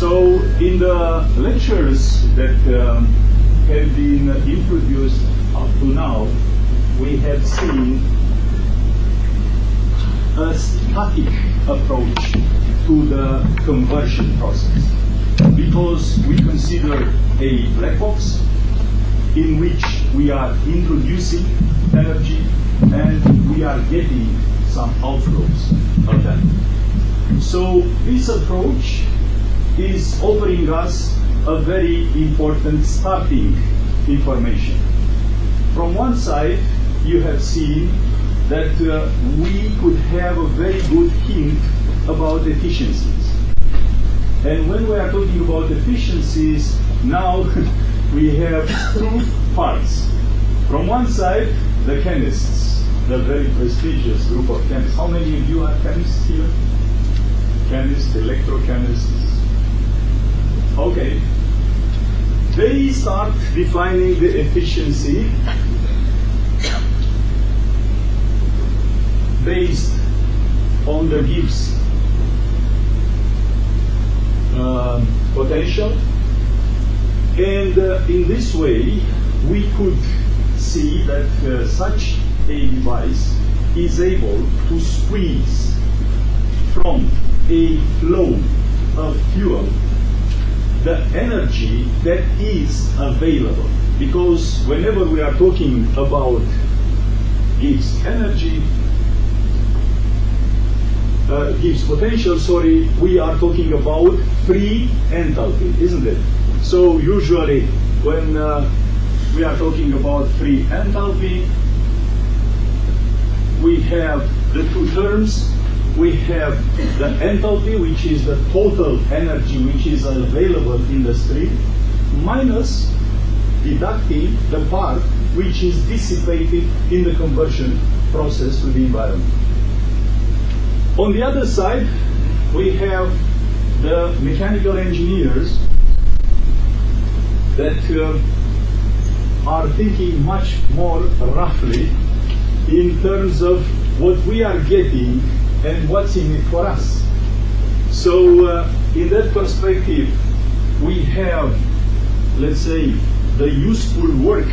So in the lectures that have been introduced up to now, we have seen a static approach to the conversion process, because we consider a black box in which we are introducing energy and we are getting some outflows of that. So this approach is offering us a very important starting information. From one side, you have seen that we could have a very good hint about efficiencies. And when we are talking about efficiencies, now we have two parts. From one side, the chemists, the very prestigious group of chemists. How many of you are chemists here? Chemists, electrochemists. Okay. They start defining the efficiency based on the Gibbs potential, and in this way we could see that such a device is able to squeeze from a flow of fuel the energy that is available. Because whenever we are talking about Gibbs energy, Gibbs potential, sorry, we are talking about free enthalpy, isn't it? So usually when we are talking about free enthalpy, we have the two terms. We have the enthalpy, which is the total energy which is available in the stream, minus deducting the part which is dissipated in the conversion process to the environment. On the other side, we have the mechanical engineers that are thinking much more roughly in terms of what we are getting and what's in it for us. So in that perspective, we have, let's say, the useful work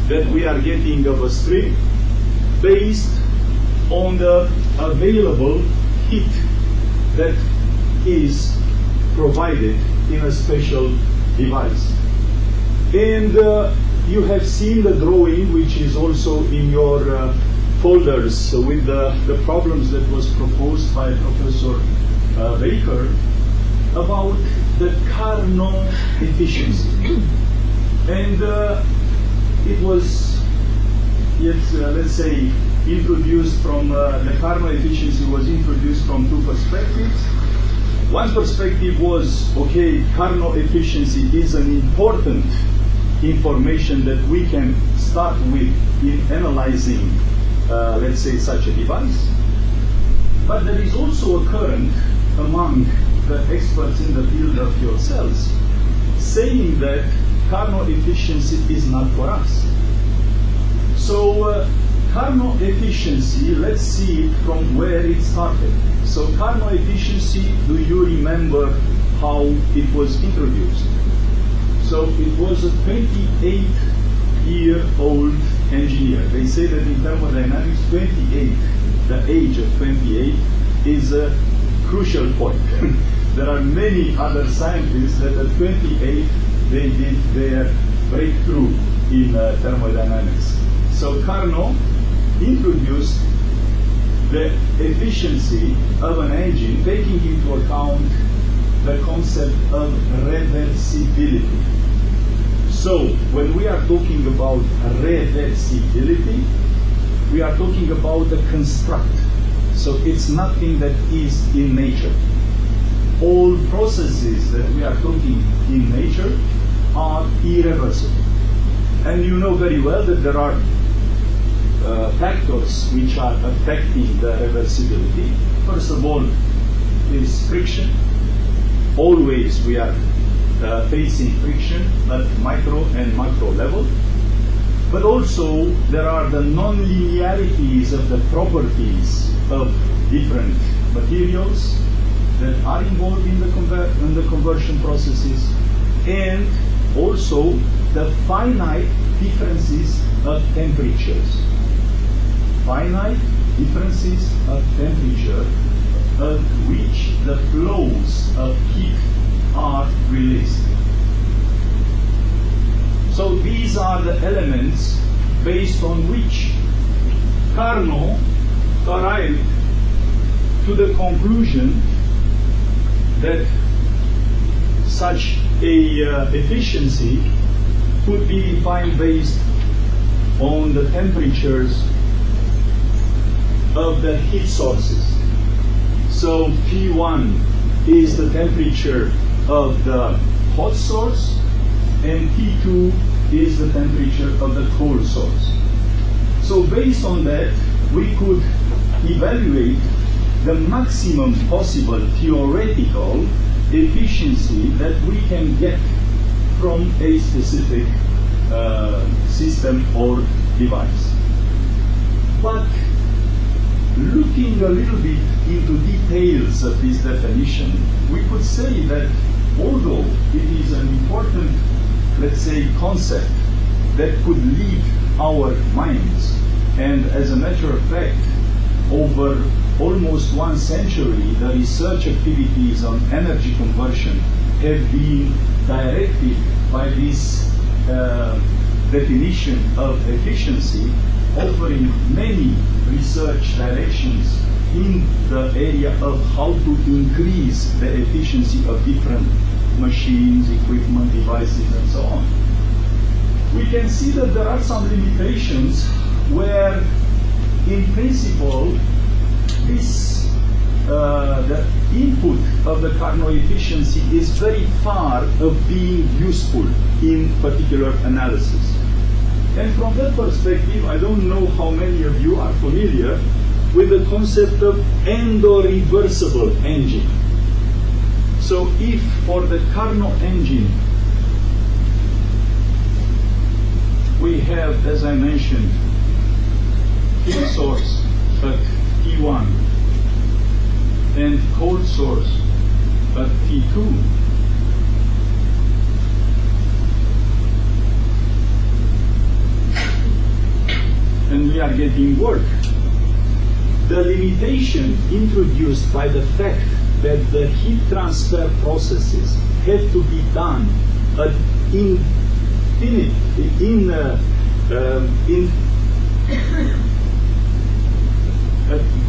that we are getting of a stream based on the available heat that is provided in a special device. And you have seen the drawing, which is also in your folders, with the problems that was proposed by Professor Baker about the Carnot efficiency. And it was, let's say, introduced from, the Carnot efficiency was introduced from two perspectives. One perspective was, okay, Carnot efficiency is an important information that we can start with in analyzing let's say, such a device. But there is also a current among the experts in the field of fuel cells saying that Carnot efficiency is not for us. So Carnot efficiency, let's see it from where it started. So Carnot efficiency, do you remember how it was introduced? So it was a 28-year-old engineer. They say that in thermodynamics, 28, the age of 28, is a crucial point. There are many other scientists that at 28, they did their breakthrough in thermodynamics. So Carnot introduced the efficiency of an engine, taking into account the concept of reversibility. So when we are talking about reversibility, we are talking about the construct. So it's nothing that is in nature. All processes that we are talking in nature are irreversible. And you know very well that there are factors which are affecting the reversibility. First of all is friction. Always we are facing friction at micro and macro level. But also there are the non-linearities of the properties of different materials that are involved in in the conversion processes, and also the finite differences of temperatures. Finite differences of temperature at which the flows of heat are released. So these are the elements based on which Carnot arrived to the conclusion that such a efficiency could be defined based on the temperatures of the heat sources. So T1 is the temperature of the hot source, and T2 is the temperature of the cold source. So based on that, we could evaluate the maximum possible theoretical efficiency that we can get from a specific system or device. But looking a little bit into details of this definition, we could say that although it is an important, let's say, concept that could lead our minds, and as a matter of fact, over almost 1 century, the research activities on energy conversion have been directed by this definition of efficiency, offering many research directions in the area of how to increase the efficiency of different machines, equipment, devices, and so on. We can see that there are some limitations where, in principle, the input of the Carnot efficiency is very far of being useful in particular analysis. And from that perspective, I don't know how many of you are familiar with the concept of endo-reversible engine. So if for the Carnot engine we have, as I mentioned, heat source at T1 and cold source at T2, and we are getting work. The limitation introduced by the fact that the heat transfer processes have to be done at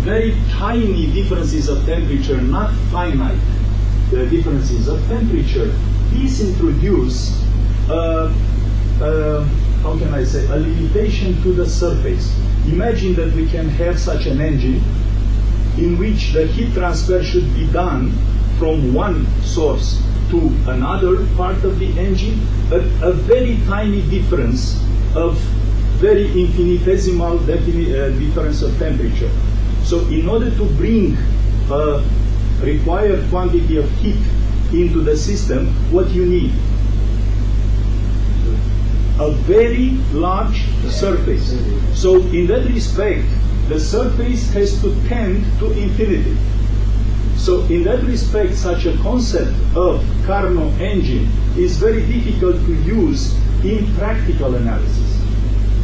very tiny differences of temperature, not finite differences of temperature, these introduce how can I say, a limitation to the surface. Imagine that we can have such an engine in which the heat transfer should be done from one source to another part of the engine at a very tiny difference of very infinitesimal difference of temperature. So in order to bring a required quantity of heat into the system, what you need? A very large surface. So in that respect, the surface has to tend to infinity. So in that respect, such a concept of Carnot engine is very difficult to use in practical analysis.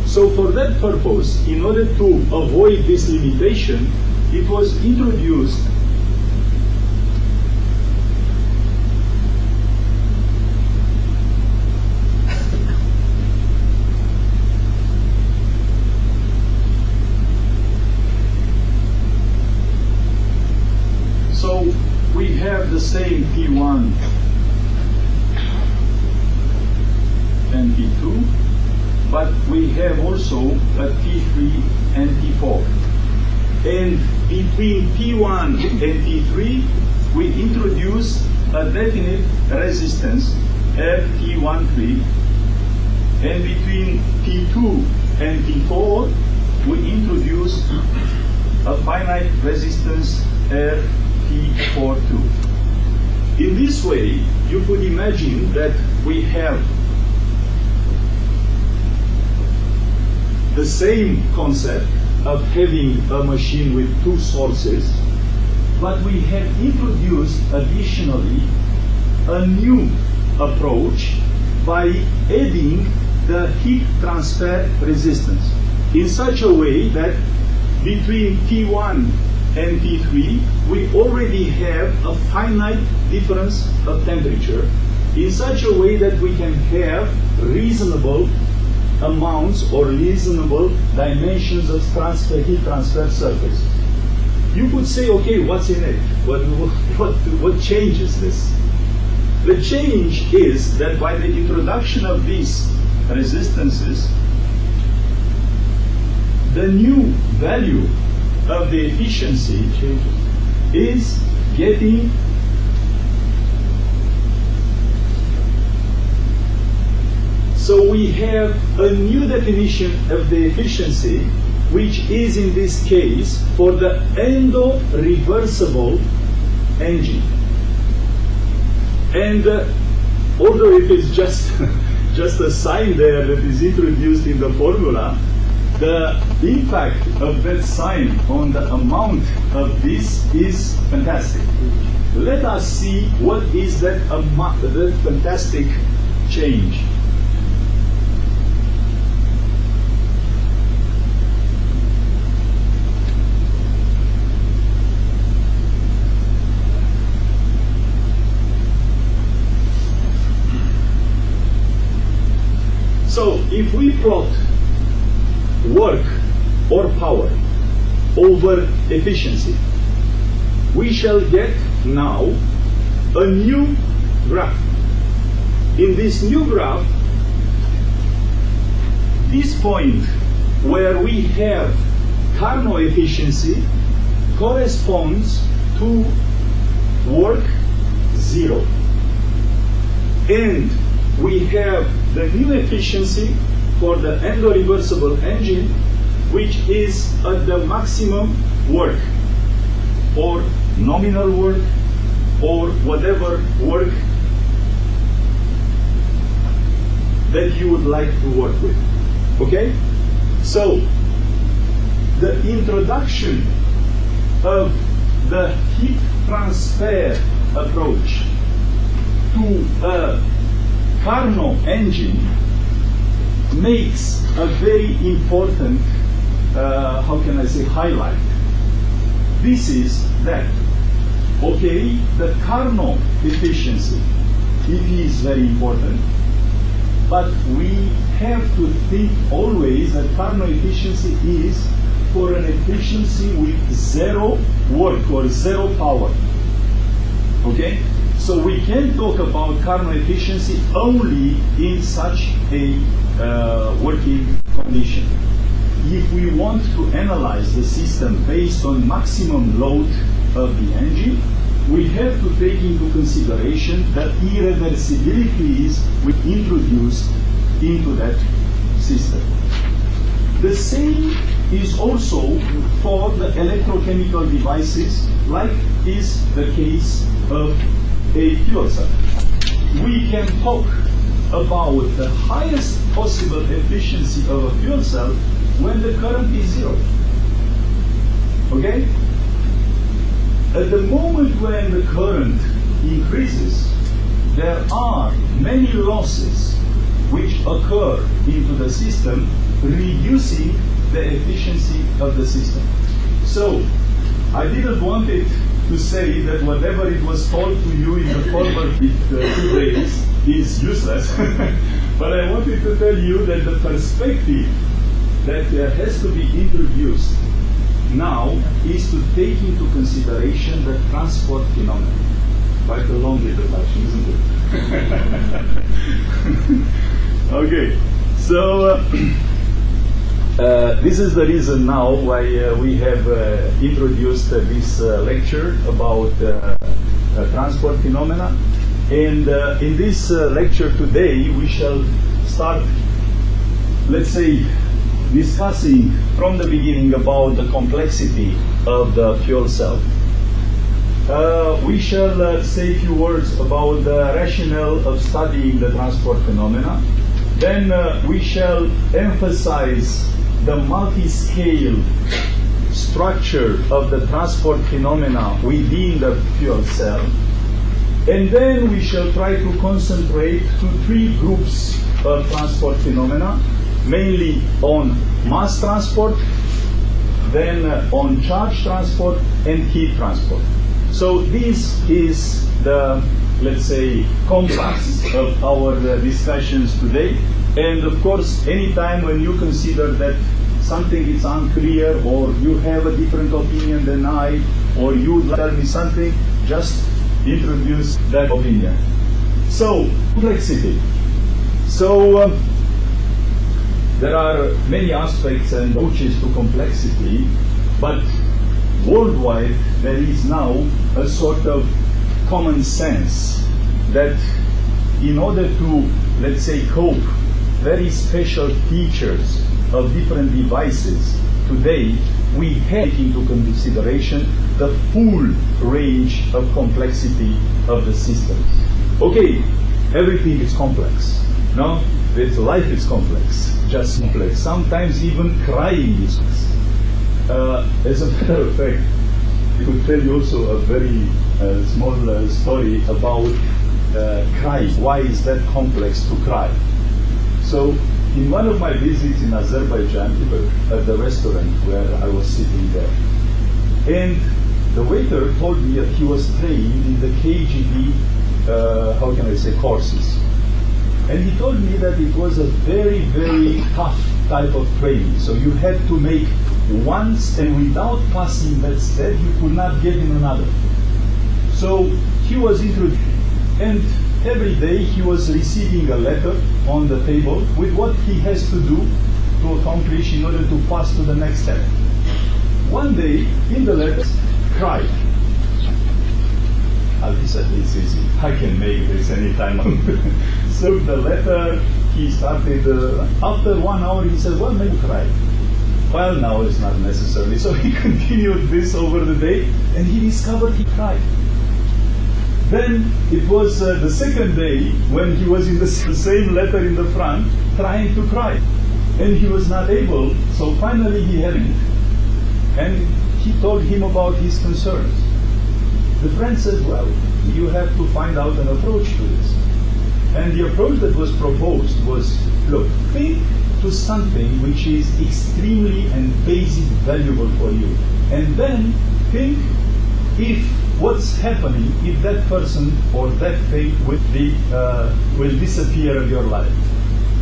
So for that purpose, in order to avoid this limitation, it was introduced we have the same T1 and T2, but we have also a T3 and T4. And between T1 and T3, we introduce a definite resistance, T13, and between T2 and T4, we introduce a finite resistance, T42. In this way, you could imagine that we have the same concept of having a machine with two sources, but we have introduced additionally a new approach by adding the heat transfer resistance in such a way that between T1 and T3 we already have a finite difference of temperature in such a way that we can have reasonable amounts or reasonable dimensions of heat transfer surface. You could say, okay, what's in it? What changes this? The change is that by the introduction of these resistances, the new value of the efficiency is getting so we have a new definition of the efficiency, which is in this case for the endo-reversible engine. And although it is just a sign there that is introduced in the formula, the impact of that sign on the amount of this is fantastic. Let us see what is that fantastic change. So if we plot work or power over efficiency, we shall get now a new graph. In this new graph, this point where we have Carnot efficiency corresponds to work 0. And we have the new efficiency for the endo-reversible engine, which is at the maximum work, or nominal work, or whatever work that you would like to work with. Okay? So, the introduction of the heat transfer approach to a Carnot engine makes a very important, how can I say, highlight. This is that, okay, the Carnot efficiency, it is very important, but we have to think always that Carnot efficiency is for an efficiency with 0 work or 0 power. Okay? So we can talk about Carnot efficiency only in such a working condition. If we want to analyze the system based on maximum load of the engine, we have to take into consideration the irreversibilities we introduced into that system. The same is also for the electrochemical devices, like is the case of a fuel cell. We can talk about the highest possible efficiency of a fuel cell when the current is 0. Okay? At the moment when the current increases, there are many losses which occur into the system, reducing the efficiency of the system. So, I didn't want it to say that whatever it was told to you in the former 2 days is useless, but I wanted to tell you that the perspective that has to be introduced now is to take into consideration the transport phenomenon. Quite a long introduction, isn't it? Okay, so this is the reason now why we have introduced this lecture about transport phenomena. And in this lecture today, we shall start, let's say, discussing from the beginning about the complexity of the fuel cell. We shall say a few words about the rationale of studying the transport phenomena. Then we shall emphasize the multi-scale structure of the transport phenomena within the fuel cell. And then we shall try to concentrate to three groups of transport phenomena, mainly on mass transport, then on charge transport and heat transport. So this is the, let's say, compass of our discussions today. And of course, anytime when you consider that something is unclear, or you have a different opinion than I, or you tell me something, just introduce that opinion. So, complexity. So, there are many aspects and approaches to complexity, but worldwide there is now a sort of common sense that in order to, let's say, cope very special features of different devices, today we have into consideration the full range of complexity of the systems. Okay, everything is complex. No, life is complex, just complex. Sometimes even crying is complex. As a matter of fact, I could tell you also a very small story about crying. Why is that complex to cry? So, in one of my visits in Azerbaijan, at the restaurant where I was sitting there, and the waiter told me that he was trained in the KGB, how can I say, courses. And he told me that it was a very, very tough type of training. So you had to make once, and without passing that step, you could not get in another. So he was introduced, and every day he was receiving a letter on the table with what he has to do to accomplish in order to pass to the next step. One day, in the letter, cried. He said, it's easy, I can make this anytime. So the letter, he started, after 1 hour, he said, well, maybe cry. Well, now it's not necessary. So he continued this over the day, and he discovered he cried. Then it was the second day when he was in the same letter in the front, trying to cry. And he was not able, so finally he had it. And he told him about his concerns. The friend said, well, you have to find out an approach to this. And the approach that was proposed was, look, think to something which is extremely and basic valuable for you. And then think if what's happening if that person or that thing will disappear in your life.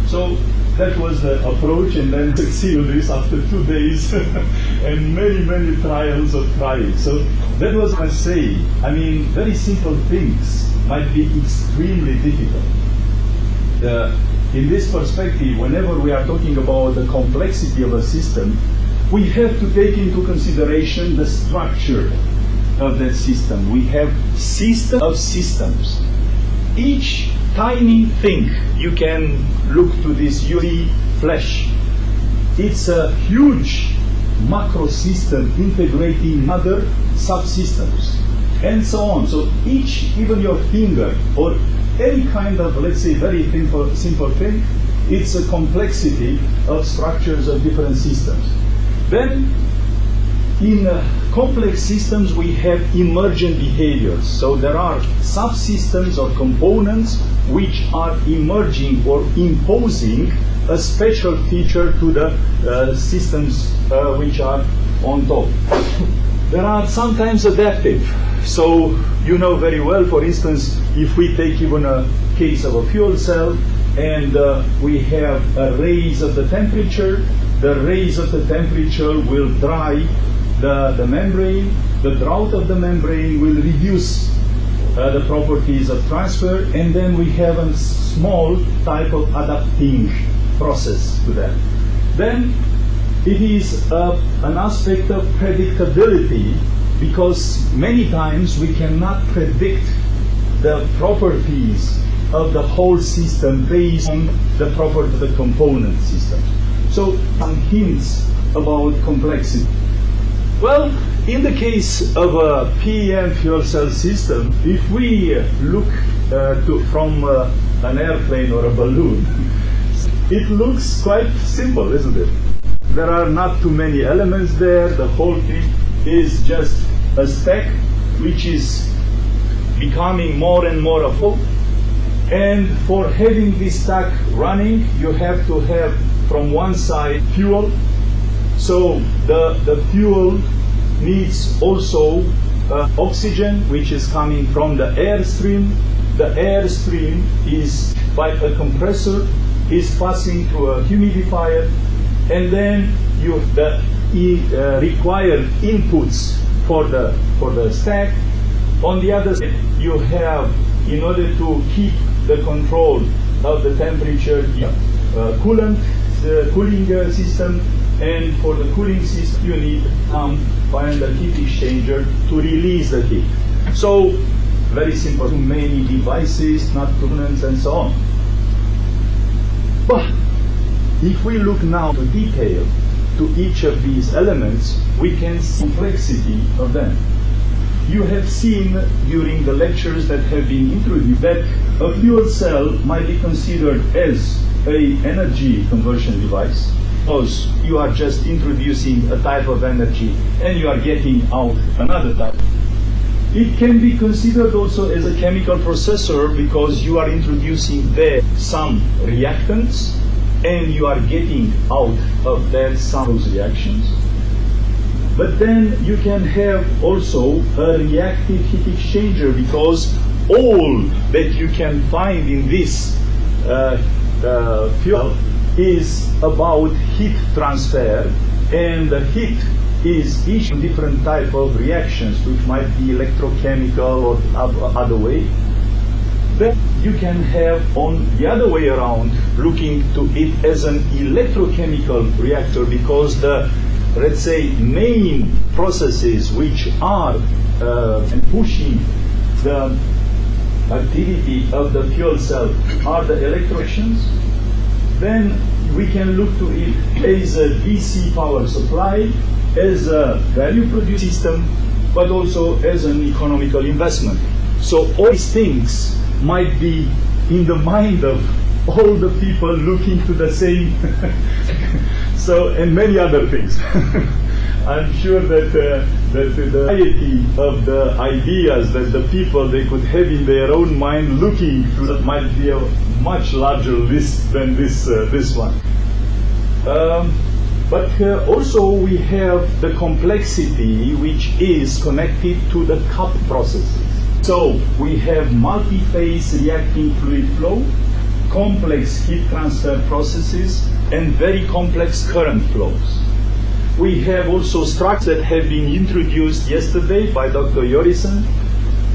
So that was the approach, and then succeeded this after 2 days and many, many trials of crying. So that was what I say. I mean, very simple things might be extremely difficult. In this perspective, whenever we are talking about the complexity of a system, we have to take into consideration the structure of that system. We have system of systems. Each tiny thing, you can look to this UV flash. It's a huge macro system integrating other subsystems and so on. So each, even your finger or any kind of, let's say, very simple thing, it's a complexity of structures of different systems. Then in complex systems we have emergent behaviors. So there are subsystems or components which are emerging or imposing a special feature to the systems which are on top. There are sometimes adaptive. So you know very well, for instance, if we take even a case of a fuel cell and we have a raise of the temperature, the raise of the temperature will dry the membrane, the drought of the membrane will reduce the properties of transfer, and then we have a small type of adapting process to that. Then it is an aspect of predictability, because many times we cannot predict the properties of the whole system based on the property of the component system. So some hints about complexity. Well, in the case of a PEM fuel cell system, if we look from an airplane or a balloon, it looks quite simple, isn't it? There are not too many elements there. The whole thing is just a stack which is becoming more and more affordable. And for having this stack running, you have to have from one side fuel. So the fuel needs also oxygen, which is coming from the airstream. The airstream is by a compressor, is passing through a humidifier, and then you the required inputs for the stack. On the other side, you have, in order to keep the control of the temperature, cooling system, and for the cooling system you need find the heat exchanger to release the heat. So very simple, too many devices, not components and so on. But if we look now to detail to each of these elements, we can see complexity of them. You have seen during the lectures that have been introduced that a fuel cell might be considered as an energy conversion device, because you are just introducing a type of energy and you are getting out another type. It can be considered also as a chemical processor, because you are introducing there some reactants and you are getting out of that some of those reactions. But then you can have also a reactive heat exchanger, because all that you can find in this fuel is about heat transfer, and the heat is each different type of reactions, which might be electrochemical or other way. Then you can have on the other way around, looking to it as an electrochemical reactor, because the, let's say, main processes which are pushing the activity of the fuel cell are the electroactions. Then we can look to it as a DC power supply, as a value producing system, but also as an economical investment. So all these things might be in the mind of all the people looking to the same so, and many other things. I'm sure that the variety of the ideas that the people they could have in their own mind looking through that might be a much larger list than this one. But also we have the complexity which is connected to the cup processes. So we have multi-phase reacting fluid flow, complex heat transfer processes, and very complex current flows. We have also structures that have been introduced yesterday by Dr. Jorisen,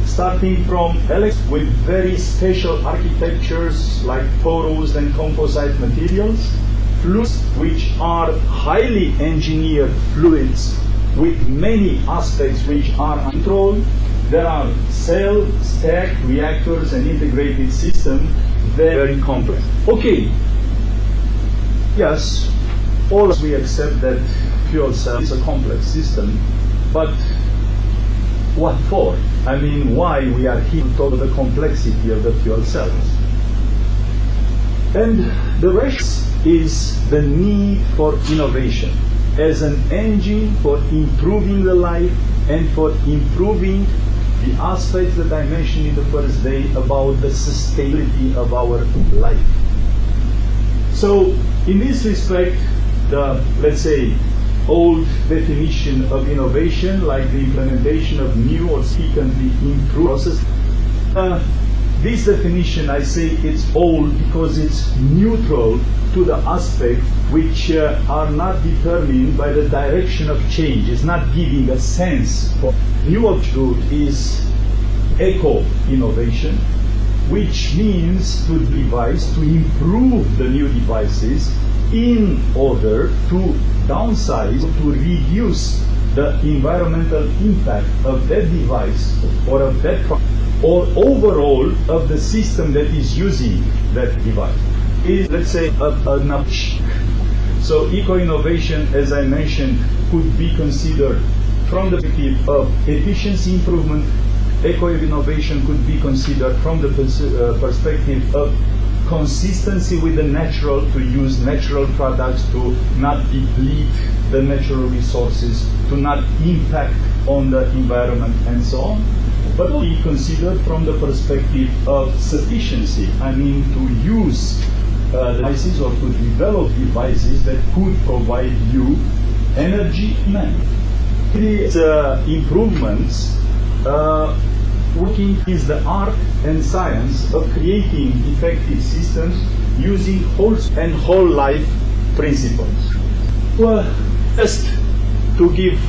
starting from electrics with very special architectures like porous and composite materials, fluids which are highly engineered fluids with many aspects which are controlled. There are cell, stack, reactors, and integrated systems, very complex. Okay, yes, all of us we accept that fuel cell is a complex system, but what for? I mean, why we are here to talk about the complexity of the fuel cells? And the rest is the need for innovation as an engine for improving the life and for improving the aspects that I mentioned in the first day about the sustainability of our life. So in this respect, the, let's say, old definition of innovation, like the implementation of new or significantly improved processes, this definition, I say it's old because it's neutral to the aspects which are not determined by the direction of change. It's not giving a sense for new object is eco-innovation, which means to devise, to improve the new devices in order to downsize, to reduce the environmental impact of that device or of that product, or overall of the system that is using that device. Is, let's say, a notch. So eco-innovation, as I mentioned, could be considered from the perspective of efficiency improvement. Eco-innovation could be considered from the perspective of consistency with the natural, to use natural products, to not deplete the natural resources, to not impact on the environment, and so on. but we consider from the perspective of sufficiency. I mean, to use devices or to develop devices that could provide you energy demand. These improvements working is the art and science of creating effective systems using whole life principles. Well, just to give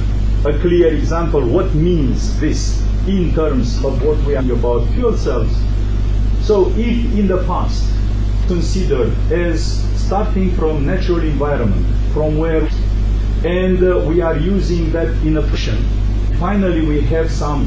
a clear example, what means this in terms of what we are talking about fuel cells. So if in the past considered as starting from natural environment, from where and we are using that in a fashion, finally we have some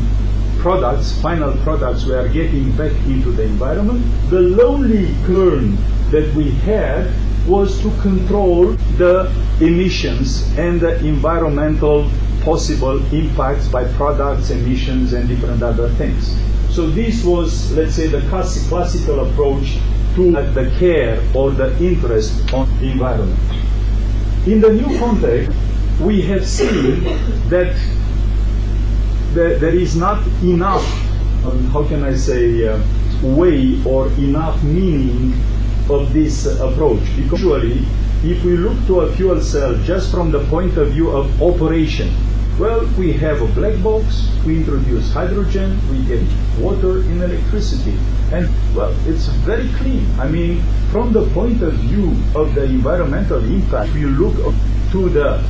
products, final products we are getting back into the environment. The lonely concern that we had was to control the emissions and the environmental possible impacts by products, emissions, and different other things. So this was, let's say, the classical approach to the care or the interest on the environment. In the new context, we have seen that there is not enough, how can I say, way or enough meaning of this approach. Because usually, if we look to a fuel cell just from the point of view of operation, well, we have a black box, we introduce hydrogen, we get water and electricity. And, well, it's very clean. I mean, from the point of view of the environmental impact, we look to the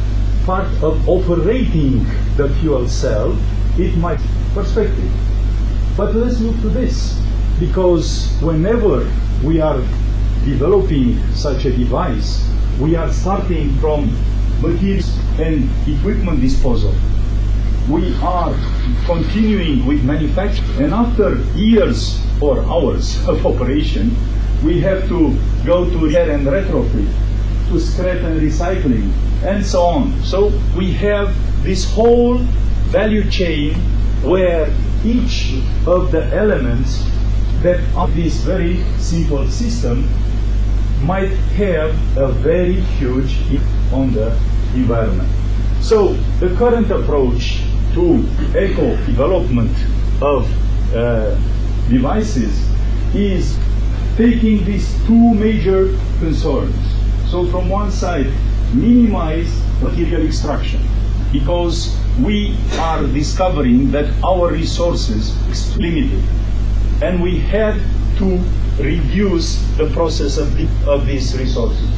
part of operating the fuel cell, it might be perspective. But let's look to this, because whenever we are developing such a device, we are starting from materials and equipment disposal. We are continuing with manufacturing, and after years or hours of operation, we have to go to repair and retrofit, to scrap and recycling, and so on. So we have this whole value chain where each of the elements that of this very simple system might have a very huge impact on the environment. So the current approach to eco-development of devices is taking these two major concerns. So from one side, minimize material extraction, because we are discovering that our resources are limited, and we had to reduce the process of these resources.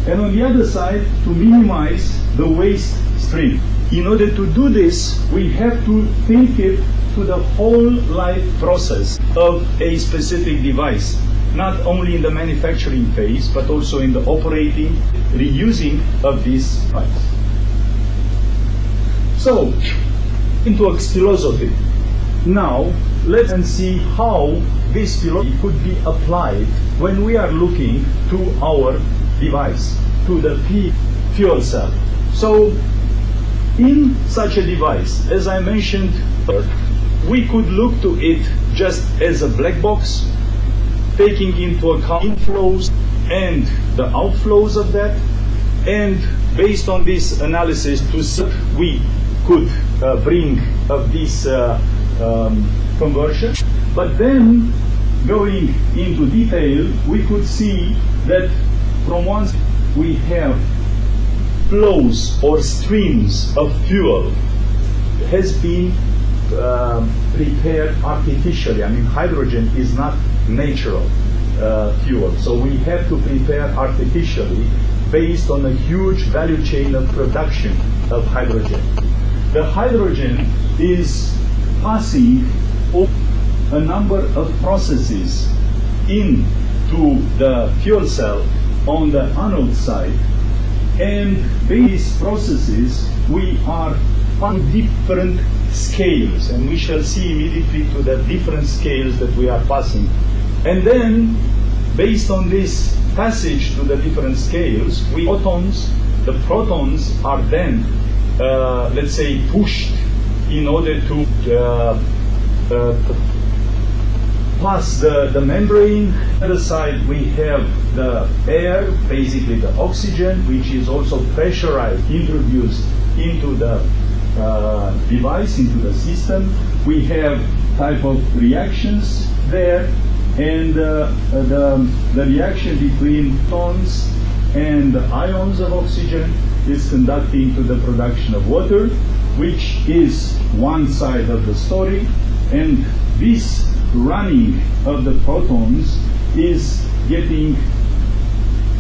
And on the other side, to minimize the waste stream. In order to do this, we have to think it to the whole life process of a specific device, not only in the manufacturing phase, but also in the operating, reusing of this device. So, into a philosophy. Now, let's see how this philosophy could be applied when we are looking to our device, to the fuel cell. So, in such a device, as I mentioned earlier, we could look to it just as a black box, taking into account inflows and the outflows of that, and based on this analysis to see what we could bring of this conversion. But then, going into detail, we could see that from one side we have flows or streams of fuel has been prepared artificially. I mean, hydrogen is not natural fuel, so we have to prepare artificially based on a huge value chain of production of hydrogen. The hydrogen is passing a number of processes into the fuel cell on the anode side, and these processes we are on different scales, and we shall see immediately to the different scales that we are passing. And then, based on this passage to the different scales, the protons are then, let's say, pushed in order to pass the membrane. On the other side, we have the air, basically the oxygen, which is also pressurized, introduced into the device, into the system. We have type of reactions there, and the reaction between protons and ions of oxygen is conducting to the production of water, which is one side of the story, and this running of the protons is getting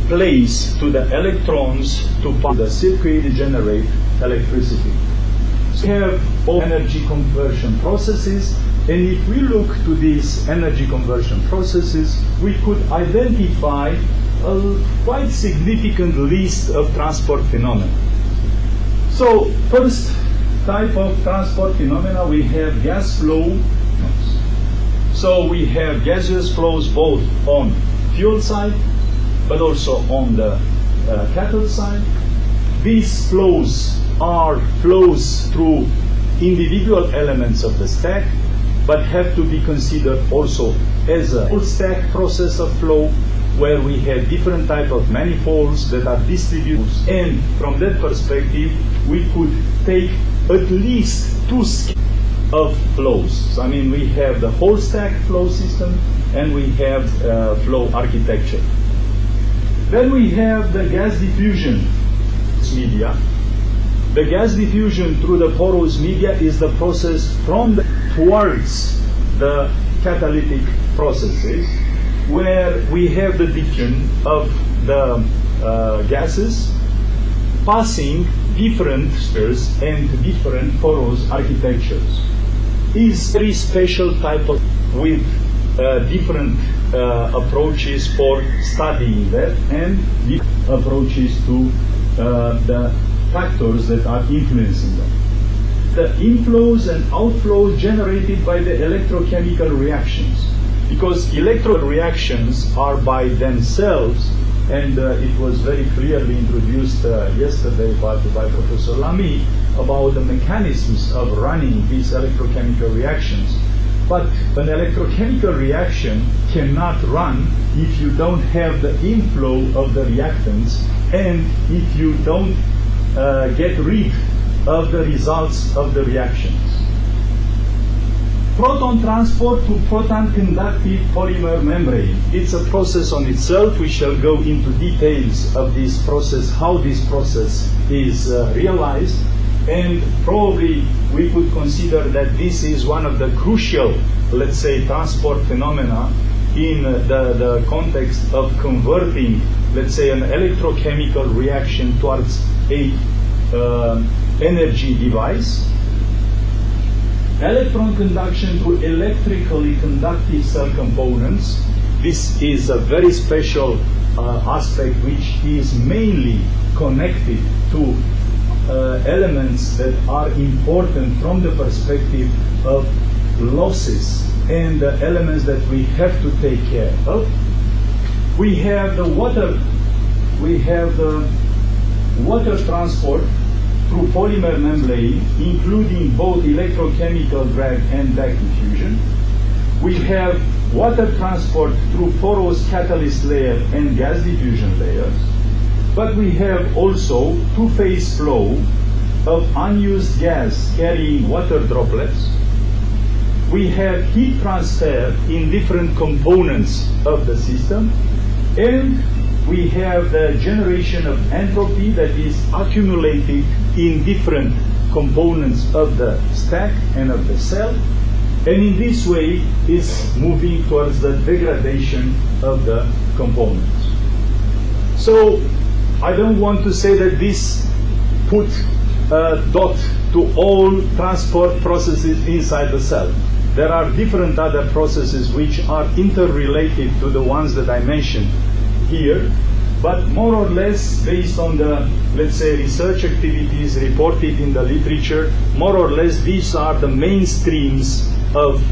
place to the electrons to power the circuit to generate electricity. So we have all energy conversion processes, and if we look to these energy conversion processes, we could identify a quite significant list of transport phenomena. So first type of transport phenomena, we have gas flow. So we have gaseous flows both on fuel side but also on the cathode side. These flows are flows through individual elements of the stack, but have to be considered also as a full stack process of flow, where we have different type of manifolds that are distributed. And from that perspective, we could take at least two scales of flows. So, I mean, we have the whole stack flow system, and we have flow architecture. Then we have the gas diffusion media. The gas diffusion through the porous media is the process towards the catalytic processes, where we have the diffusion of the gases passing different spheres and different porous architectures. Is very special type of with different approaches for studying that, and approaches to the factors that are influencing them. The inflows and outflows generated by the electrochemical reactions, because electrical reactions are by themselves, and it was very clearly introduced yesterday by Professor Lamy about the mechanisms of running these electrochemical reactions. But an electrochemical reaction cannot run if you don't have the inflow of the reactants, and if you don't get rid of the results of the reactions. Proton transport to proton conductive polymer membrane. It's a process on itself. We shall go into details of this process, how this process is realized, and probably we could consider that this is one of the crucial, let's say, transport phenomena in the context of converting, let's say, an electrochemical reaction towards a energy device. Electron conduction to electrically conductive cell components. This is a very special aspect which is mainly connected to elements that are important from the perspective of losses and the elements that we have to take care of. We have the water transport through polymer membrane, including both electrochemical drag and back diffusion. We have water transport through porous catalyst layer and gas diffusion layers. But we have also two-phase flow of unused gas carrying water droplets. We have heat transfer in different components of the system, and we have the generation of entropy that is accumulated in different components of the stack and of the cell, and in this way is moving towards the degradation of the components. So I don't want to say that this put a dot to all transport processes inside the cell. There are different other processes which are interrelated to the ones that I mentioned here, but more or less based on the, let's say, research activities reported in the literature, more or less these are the mainstreams of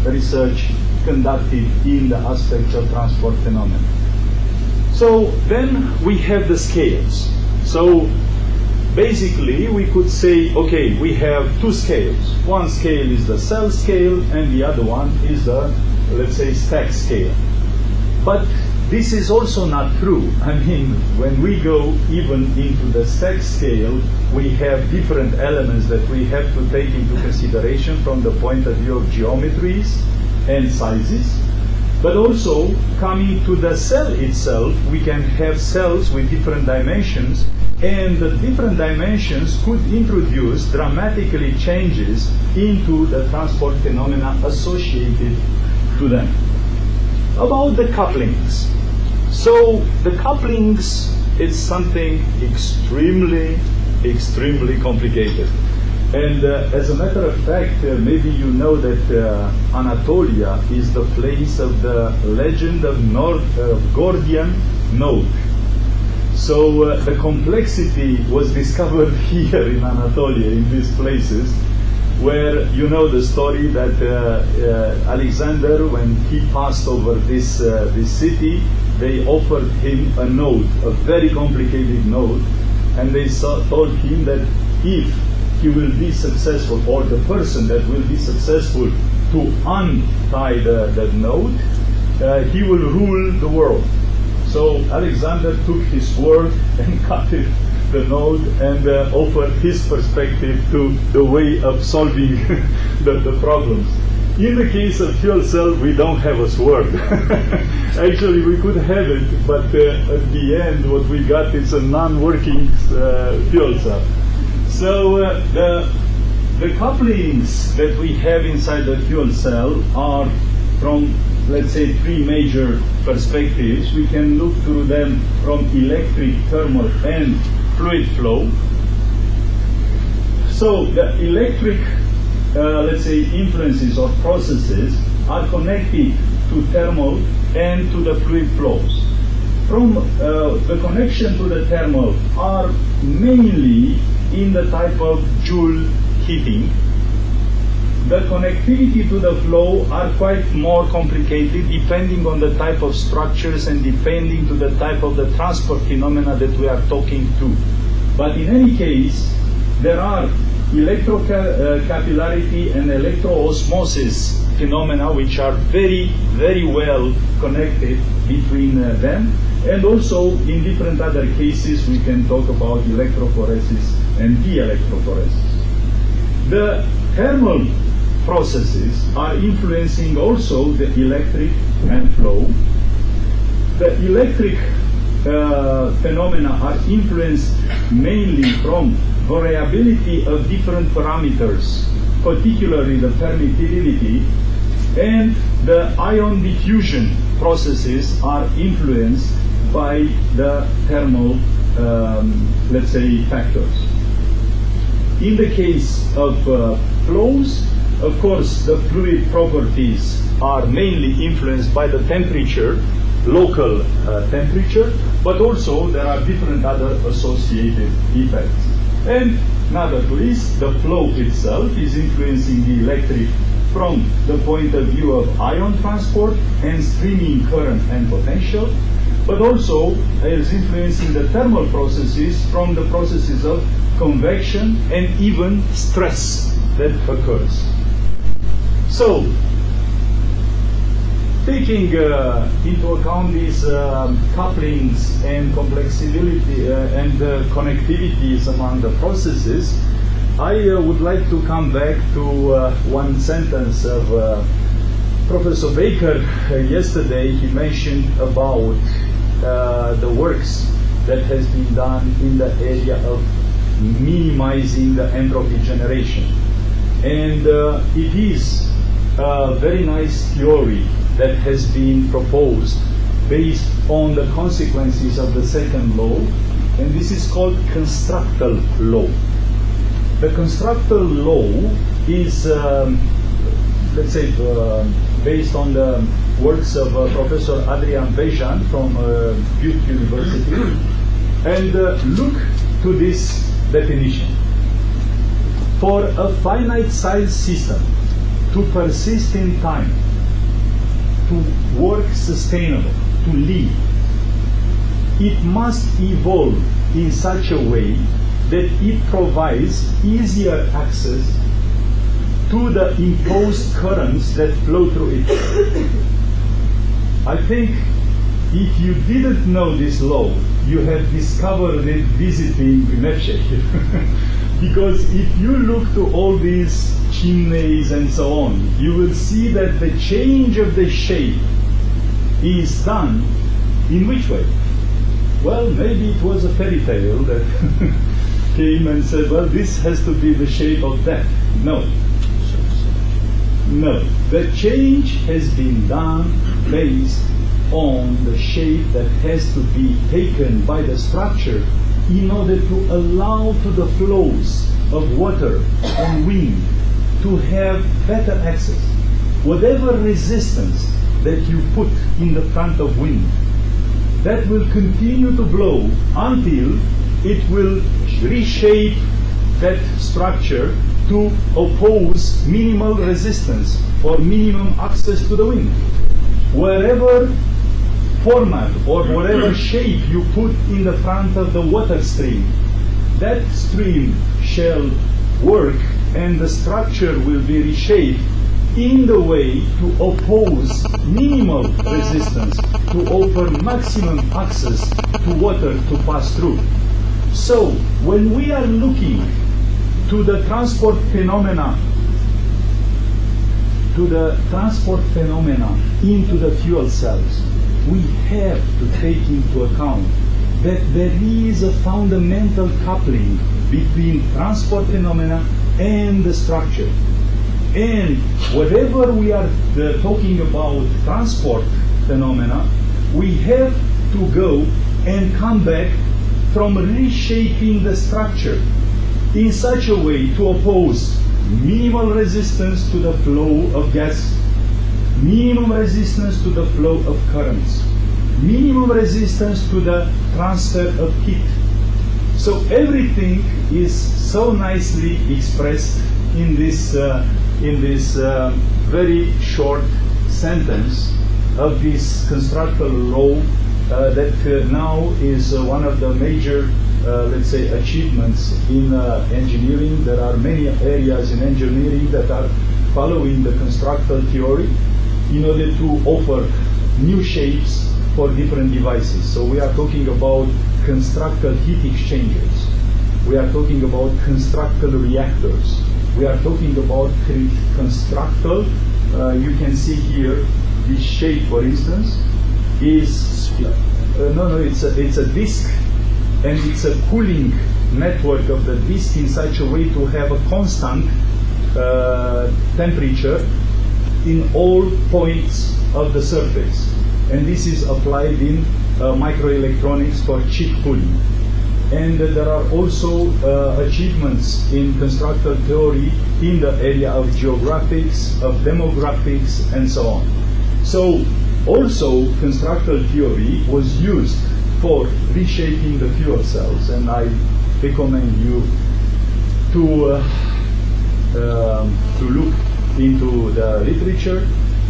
research conducted in the aspects of transport phenomena. So then we have the scales. So basically we could say, okay, we have two scales. One scale is the cell scale, and the other one is the, let's say, stack scale. But this is also not true. I mean, when we go even into the stack scale, we have different elements that we have to take into consideration from the point of view of geometries and sizes. But also, coming to the cell itself, we can have cells with different dimensions, and the different dimensions could introduce dramatically changes into the transport phenomena associated to them. About the couplings. So the couplings is something extremely complicated. And as a matter of fact, maybe you know that Anatolia is the place of the legend of Gordian knot. So the complexity was discovered here in Anatolia, in these places, where you know the story that Alexander, when he passed over this city, they offered him a node, a very complicated node, and they told him that if he will be successful, or the person that will be successful to untie the node, he will rule the world. So Alexander took his sword and cut the node and offered his perspective to the way of solving the problems. In the case of fuel cell, we don't have a sword. Actually, we could have it, but at the end, what we got is a non-working fuel cell. So the couplings that we have inside the fuel cell are from, let's say, three major perspectives. We can look through them from electric, thermal, and fluid flow. So the electric, let's say, influences or processes are connected to thermal and to the fluid flows. From the connection to the thermal are mainly in the type of Joule heating. The connectivity to the flow are quite more complicated depending on the type of structures and depending to the type of the transport phenomena that we are talking to. But in any case, there are electrocapillarity and electroosmosis phenomena which are very well connected between them. And also, in different other cases, we can talk about electrophoresis and de-electrophoresis. The thermal processes are influencing also the electric and flow. The electric phenomena are influenced mainly from variability of different parameters, particularly the permittivity, and the ion diffusion processes are influenced by the thermal, let's say, factors. In the case of flows, of course, the fluid properties are mainly influenced by the temperature, local temperature, but also there are different other associated effects. And not at least, the flow itself is influencing the electric from the point of view of ion transport and streaming current and potential, but also is influencing the thermal processes from the processes of convection and even stress that occurs. So, taking into account these couplings and complexity and connectivities among the processes, I would like to come back to one sentence of Professor Baker. Yesterday he mentioned about the works that has been done in the area of minimizing the entropy generation. And it is a very nice theory that has been proposed based on the consequences of the second law, and this is called constructal law. The constructal law is, let's say, based on the works of Professor Adrian Bejan from Duke University, and look to this definition. For a finite size system to persist in time, to work sustainable, to live, it must evolve in such a way that it provides easier access to the imposed currents that flow through it. I think if you didn't know this law, you have discovered it visiting Neptune. Because if you look to all these chimneys and so on, you will see that the change of the shape is done in which way? Well, maybe it was a fairy tale that came and said, well, this has to be the shape of that. No. No. The change has been done based on the shape that has to be taken by the structure in order to allow to the flows of water and wind to have better access. Whatever resistance that you put in the front of wind, that will continue to blow until it will reshape that structure to oppose minimal resistance or minimum access to the wind. Wherever format or whatever shape you put in the front of the water stream, that stream shall work and the structure will be reshaped in the way to oppose minimal resistance, to offer maximum access to water to pass through. So when we are looking to the transport phenomena, into the fuel cells, we have to take into account that there is a fundamental coupling between transport phenomena and the structure. And whatever we are talking about transport phenomena, we have to go and come back from reshaping the structure in such a way to oppose minimal resistance to the flow of gas, minimum resistance to the flow of currents, minimum resistance to the transfer of heat. So everything is so nicely expressed in this very short sentence of this constructor law that now is one of the major, let's say, achievements in engineering. There are many areas in engineering that are following the constructor theory in order to offer new shapes for different devices. So we are talking about constructor heat exchangers. We are talking about constructor reactors. We are talking about constructor. You can see here this shape, for instance, is it's a disk, and it's a cooling network of the disk in such a way to have a constant temperature in all points of the surface. And this is applied in microelectronics for chip cooling. And there are also achievements in constructor theory in the area of geographics, of demographics, and so on. So also constructor theory was used for reshaping the fuel cells, and I recommend you to look into the literature.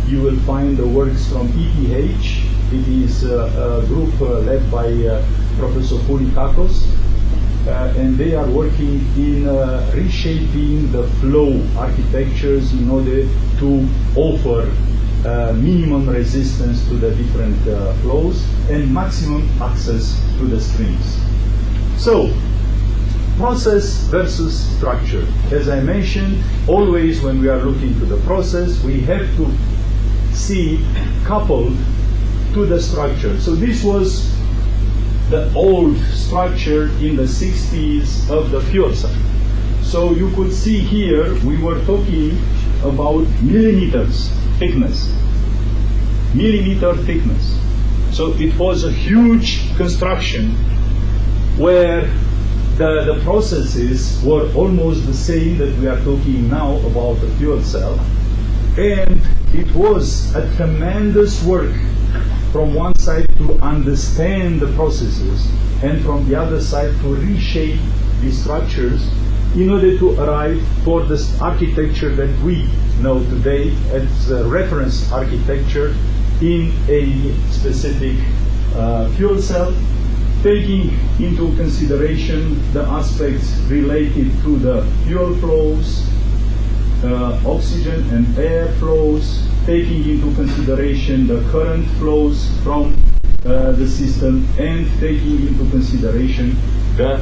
You will find the works from ETH. It is a group led by Professor Poulikakos, and they are working in reshaping the flow architectures in order to offer minimum resistance to the different flows and maximum access to the streams. So, process versus structure. As I mentioned, always when we are looking to the process, we have to see coupled to the structure. So this was the old structure in the 60s of the fuel cell. So you could see here we were talking about millimeters thickness. Millimeter thickness. So it was a huge construction where the processes were almost the same that we are talking now about the fuel cell. And it was a tremendous work from one side to understand the processes, and from the other side to reshape the structures in order to arrive for this architecture that we know today as a reference architecture in a specific fuel cell, taking into consideration the aspects related to the fuel flows, oxygen and air flows, taking into consideration the current flows from the system and taking into consideration the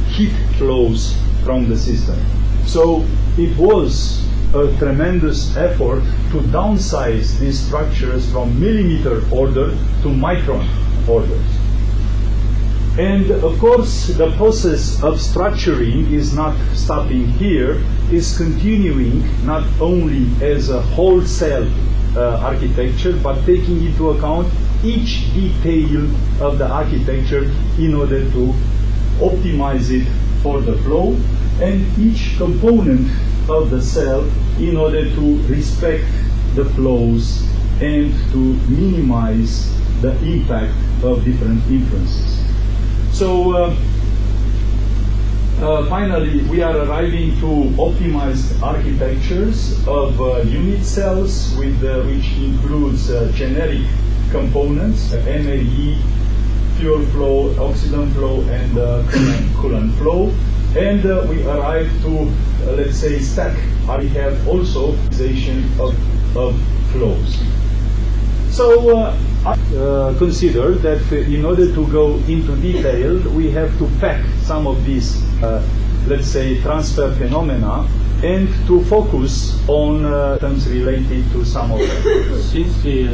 heat flows from the system. So it was a tremendous effort to downsize these structures from millimeter order to micron orders. And of course, the process of structuring is not stopping here, is continuing not only as a wholesale architecture, but taking into account each detail of the architecture in order to optimize it for the flow, and each component of the cell in order to respect the flows and to minimize the impact of different influences. So finally, we are arriving to optimized architectures of unit cells, with which includes generic components, MAE, fuel flow, oxidant flow, and coolant flow. And we arrive to, let's say, stack. We have also optimization of flows. So I consider that in order to go into detail, we have to pack some of these, let's say, transfer phenomena, and to focus on terms related to some of them. Since the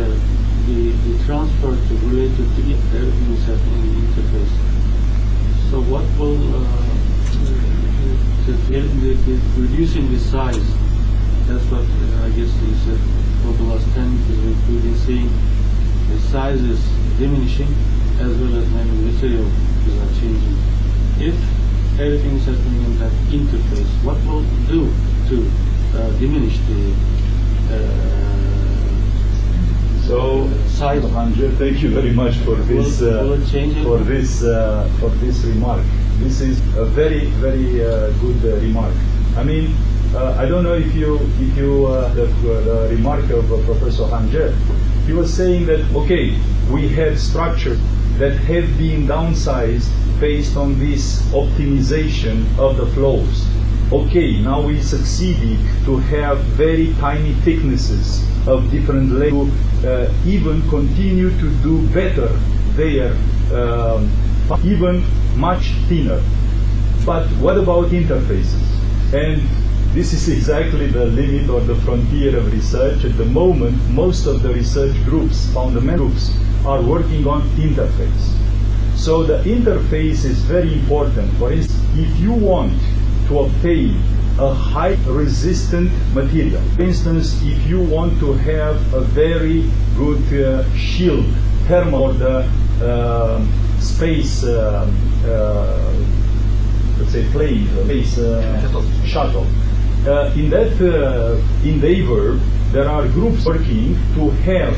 transfer to related to everything is happening in the interface, so what will reducing the size? That's what I guess you said for the last 10 years. We've been seeing the size is diminishing as well as maybe material is changing. If everything is happening in that interface, what will it do to diminish the size? Thank you very much for this remark. This is a very good remark. I mean, I don't know if you the remark of Professor Hanger. He was saying that, okay, we have structures that have been downsized based on this optimization of the flows. Okay, now we succeeded to have very tiny thicknesses of different layers to even continue to do better there, even much thinner. But what about interfaces? And this is exactly the limit or the frontier of research. At the moment, most of the research groups, fundamental groups, are working on interface. So the interface is very important. For instance, if you want to obtain a high resistant material, for instance, if you want to have a very good shield, thermal, or the space, let's say plane, space shuttle. In that endeavor, there are groups working to have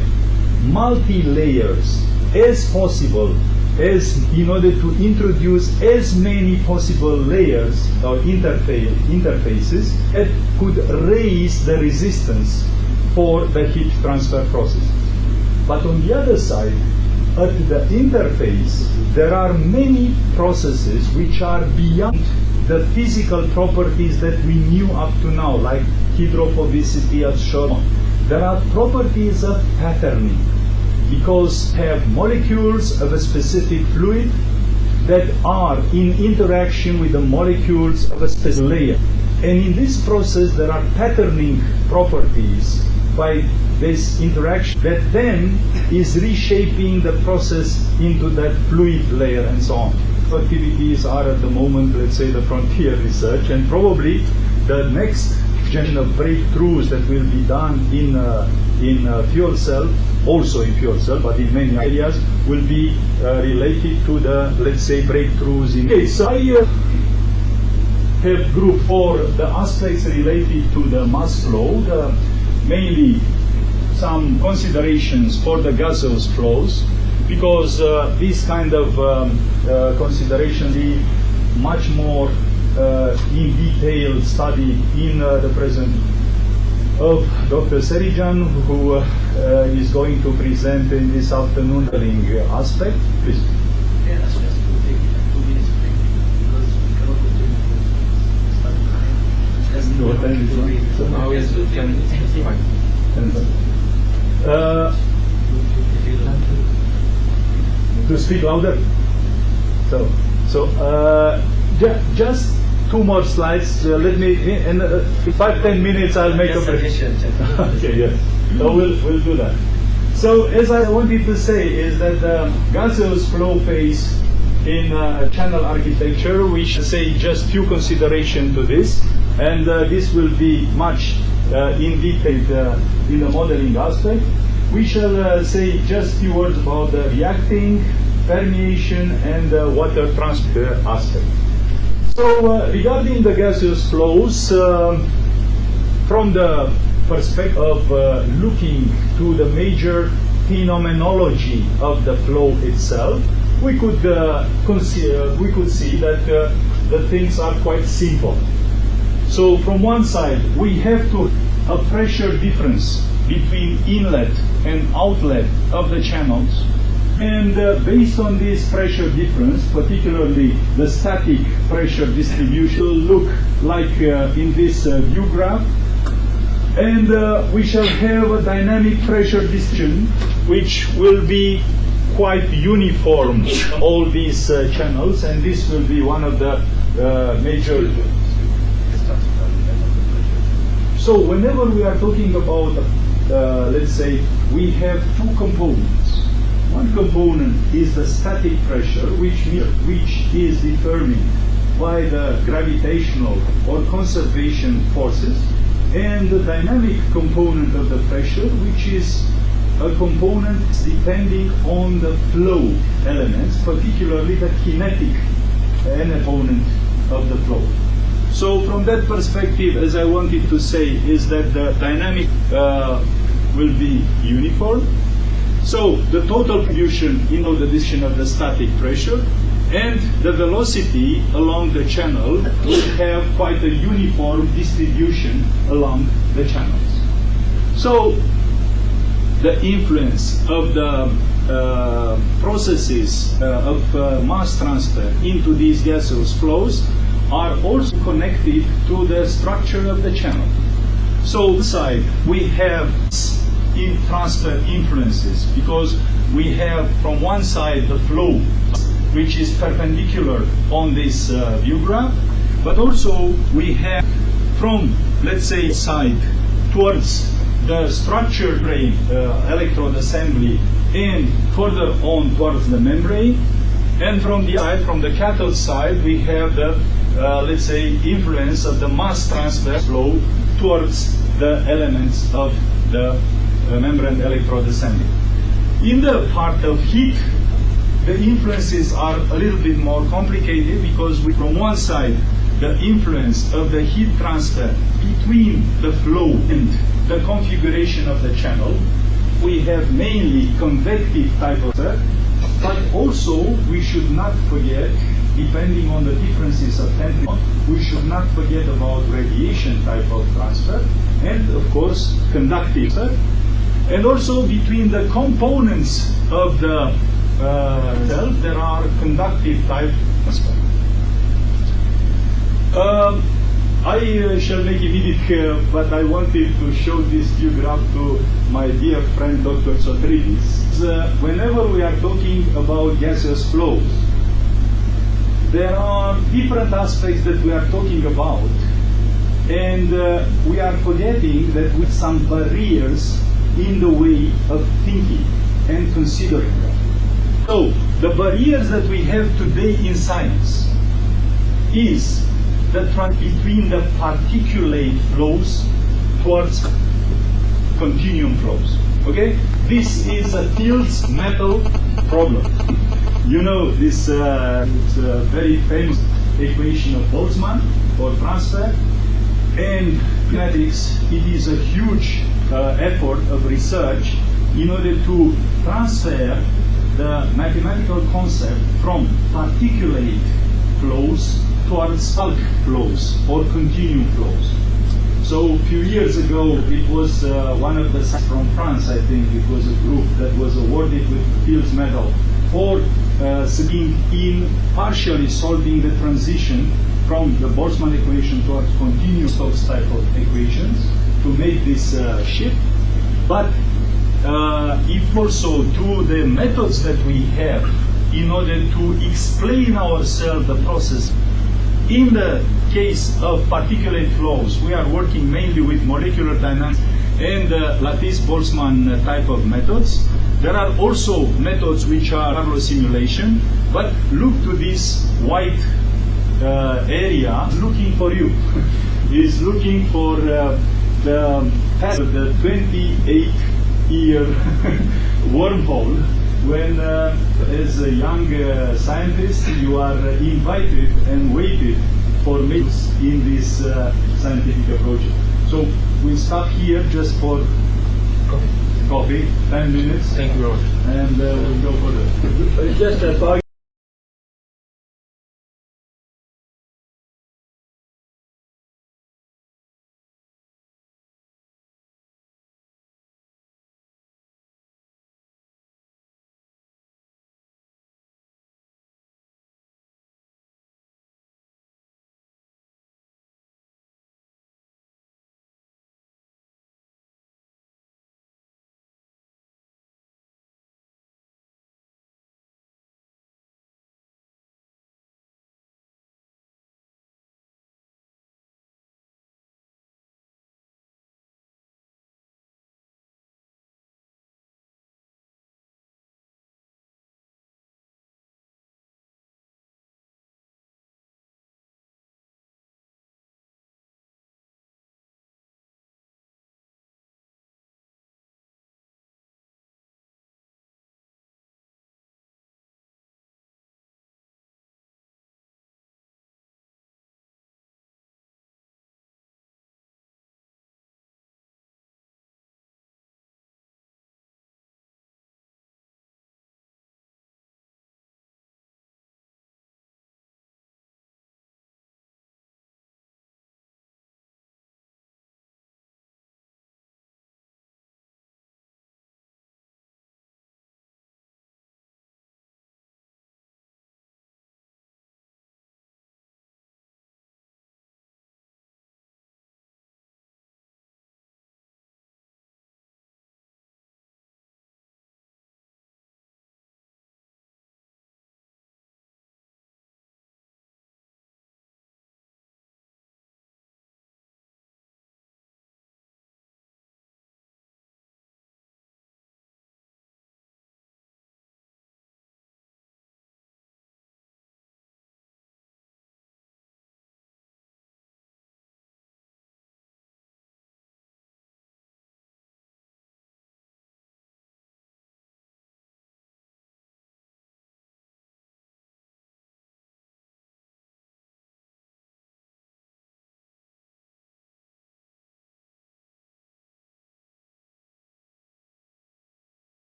multi-layers as possible, as in order to introduce as many possible layers or interfaces that could raise the resistance for the heat transfer process. But on the other side, at the interface, there are many processes which are beyond the physical properties that we knew up to now, like hydrophobicity as shown. There are properties of patterning, because have molecules of a specific fluid that are in interaction with the molecules of a specific layer. And in this process, there are patterning properties by this interaction that then is reshaping the process into that fluid layer and so on. Activities are at the moment, let's say, the frontier research, and probably the next generation of breakthroughs that will be done in fuel cell, also in fuel cell, but in many areas, will be related to the, let's say, breakthroughs in. Okay, so I have grouped for the aspects related to the mass flow, mainly some considerations for the gaseous flows, because these kind of considerations be much more in detail study in the present of Dr. Serijan, who is going to present in this afternoon the aspect. Please. Yeah, that's just to take 2 minutes break, because we cannot continue to study time. Just What time is it? So now it's 10 minutes. To speak louder. Just two more slides. Let me in 5-10 minutes. I'll make a presentation. Okay, yes. So we'll do that. So as I wanted to say is that the gaseous flow phase in channel architecture, we should say just few consideration to this, and this will be much in detail in the modeling aspect. We shall say just few words about the reacting, permeation, and water transfer aspect. So regarding the gaseous flows, from the perspective of looking to the major phenomenology of the flow itself, we could see that the things are quite simple. So from one side, we have a pressure difference between inlet and outlet of the channels. And based on this pressure difference, particularly the static pressure distribution, will look like in this view graph. And we shall have a dynamic pressure distribution, which will be quite uniform, all these channels, and this will be one of the major. So whenever we are talking about, let's say, we have two components. One component is the static pressure, which is determined by the gravitational or conservation forces, and the dynamic component of the pressure, which is a component depending on the flow elements, particularly the kinetic component of the flow. So from that perspective, as I wanted to say, is that the dynamic will be uniform. So the total contribution in the decision of the static pressure and the velocity along the channel will have quite a uniform distribution along the channels. So the influence of the processes of mass transfer into these gaseous flows are also connected to the structure of the channel. So inside we have transfer influences, because we have from one side the flow which is perpendicular on this view graph, but also we have from, let's say, side towards the structure frame, electrode assembly, and further on towards the membrane, and from the side, from the cathode side, we have the let's say influence of the mass transfer flow towards the elements of the membrane electrode assembly. In the part of heat, the influences are a little bit more complicated, because from one side, the influence of the heat transfer between the flow and the configuration of the channel, we have mainly convective type of transfer, but also we should not forget, depending on the differences of temperature, we should not forget about radiation type of transfer, and of course conductive transfer. And also between the components of the cell, there are conductive type transfer. I shall make immediate, but I wanted to show this view graph to my dear friend Dr. Sotridis. Whenever we are talking about gaseous flows, there are different aspects that we are talking about, and we are forgetting that with some barriers in the way of thinking and considering them. So the barriers that we have today in science is the transition between the particulate flows towards continuum flows. Okay, this is a Fields metal problem. You know this it's a very famous equation of Boltzmann for transfer, and kinetics. It is a huge effort of research in order to transfer the mathematical concept from particulate flows towards bulk flows or continuum flows. So a few years ago, it was one of the scientists from France, I think it was a group that was awarded with the Fields Medal for partially solving the transition from the Boltzmann equation towards continuous type of equations to make this shift. But if also to the methods that we have in order to explain ourselves the process. In the case of particulate flows, we are working mainly with molecular dynamics and Lattice-Boltzmann type of methods. There are also methods which are Pablo simulation, but look to this white area looking for you. Is looking for the 28-year wormhole when as a young scientist you are invited and waited for mates in this scientific approach. So we stop here just for coffee, 10 minutes. Thank you very much. And we'll go further. Just a